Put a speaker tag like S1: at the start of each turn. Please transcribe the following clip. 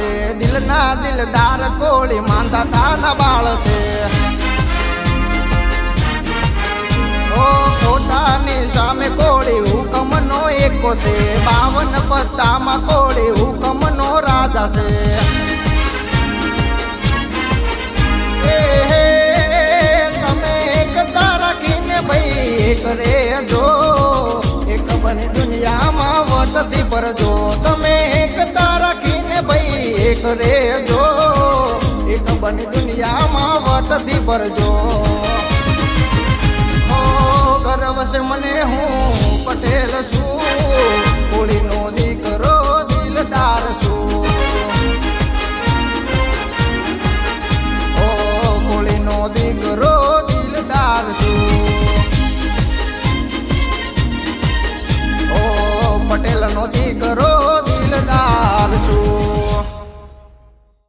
S1: છે દિલના દિલદાર કોળી માંદા તાના બાળ છે ઓ ખોટાની સામે કોળી હુકમનો એકો છે 52 પત્તામાં કોળી હુકમનો રાજા છે તમે એકતા રાખીને ભાઈ એક રેજો એક બની દુનિયામાં વટતી પરજો તમે એકતા રાખીને ભાઈ એક રેજો એક બની દુનિયામાં વટતી પરજો ગર્વ છે મને હું પટેલ છું કોળીનો દીકરો દિલદાર છું